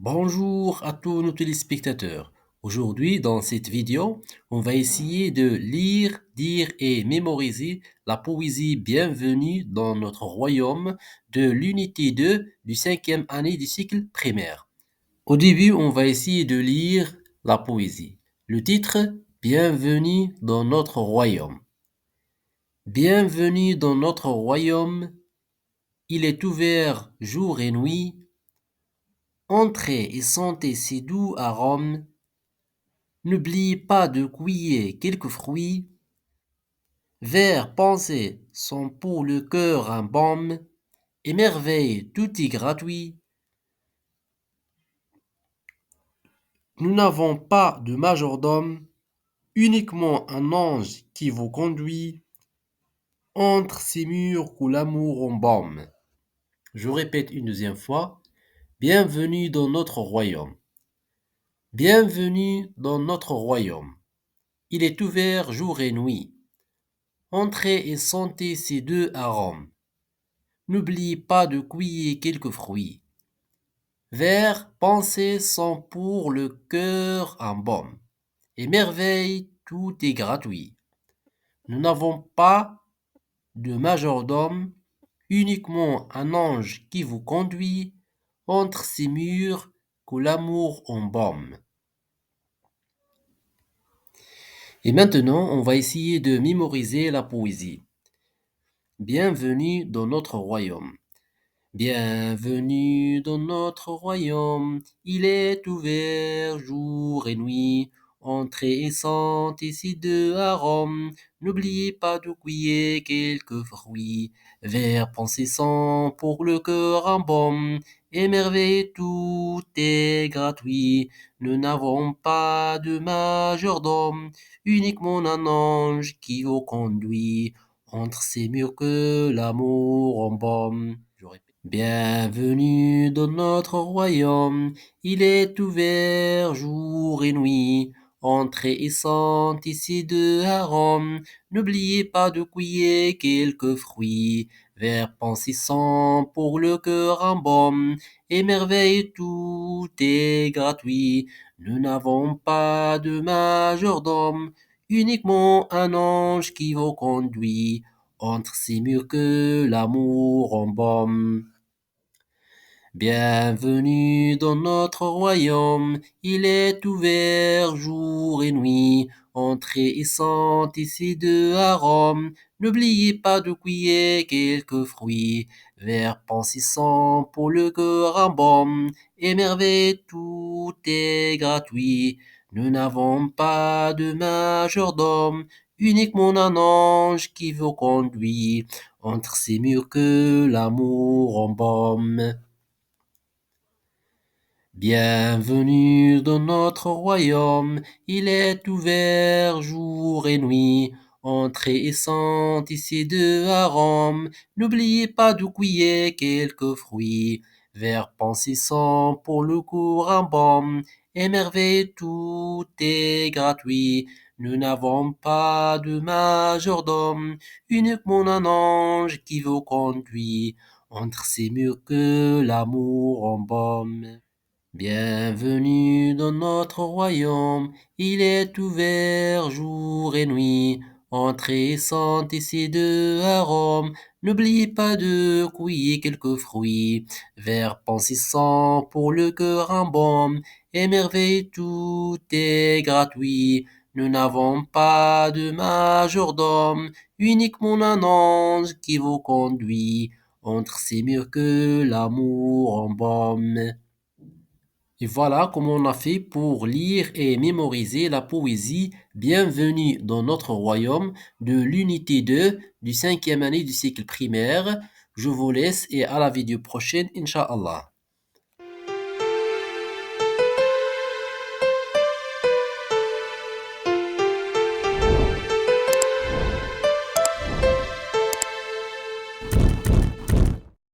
Bonjour à tous nos téléspectateurs. Aujourd'hui, dans cette vidéo, on va essayer de lire, dire et mémoriser la poésie Bienvenue dans notre royaume de l'unité 2 du cinquième année du cycle primaire. Au début, on va essayer de lire la poésie. Le titre, Bienvenue dans notre royaume. Bienvenue dans notre royaume, il est ouvert jour et nuit. Entrez et sentez ses doux arômes. N'oubliez pas de cueillir quelques fruits. Vers pensées sont pour le cœur un baume. Et merveille, tout est gratuit. Nous n'avons pas de majordome, uniquement un ange qui vous conduit. Entre ces murs où l'amour embaume. Je répète une deuxième fois. Bienvenue dans notre royaume. Bienvenue dans notre royaume. Il est ouvert jour et nuit. Entrez et sentez ces deux arômes. N'oubliez pas de cueillir quelques fruits. Vers pensées sont pour le cœur un baume. Et merveille, tout est gratuit. Nous n'avons pas de majordome, uniquement un ange qui vous conduit entre ces murs que l'amour embaume. Et maintenant, on va essayer de mémoriser la poésie. Bienvenue dans notre royaume. Bienvenue dans notre royaume, il est ouvert jour et nuit. Entrez et sentez ces deux arômes. N'oubliez pas de cueillir quelques fruits. Vers pensées sans pour le cœur un baume. Émerveillez, tout est gratuit. Nous n'avons pas de majordome, uniquement un ange qui vous conduit entre ces murs que l'amour embaume. Bienvenue dans notre royaume, il est ouvert jour et nuit. Entrez et sentez ces deux arômes. N'oubliez pas de cueillir quelques fruits. Vers pensissant pour le cœur un baume. Émerveille, tout est gratuit. Nous n'avons pas de majordome, uniquement un ange qui vous conduit entre ces murs que l'amour embaume. Bienvenue dans notre royaume, il est ouvert jour et nuit. Entrez et sentez ces deux arômes. N'oubliez pas de cueillir quelques fruits. Vers pensissant pour le cœur un baume. Émerveille, tout est gratuit. Nous n'avons pas de majordome, uniquement un ange qui vous conduit entre ces murs que l'amour embaume. Bienvenue dans notre royaume, il est ouvert jour et nuit. Entrez et sentez ces deux arômes. N'oubliez pas de cueillir quelques fruits. Vers pensissant pour le cours un baume. Émerveille, tout est gratuit. Nous n'avons pas de majordome, uniquement un ange qui vous conduit entre ces murs que l'amour embaume. Bienvenue dans notre royaume, il est ouvert jour et nuit. Entrez et sentez ces deux arômes. N'oubliez pas de cueillir quelques fruits. Vers pensissant pour le cœur un baume. Émerveille, tout est gratuit. Nous n'avons pas de majordome, uniquement un ange qui vous conduit entre ces murs que l'amour embaume. Et voilà comment on a fait pour lire et mémoriser la poésie Bienvenue dans notre royaume de l'unité 2 du cinquième année du cycle primaire. Je vous laisse et à la vidéo prochaine, Inch'Allah.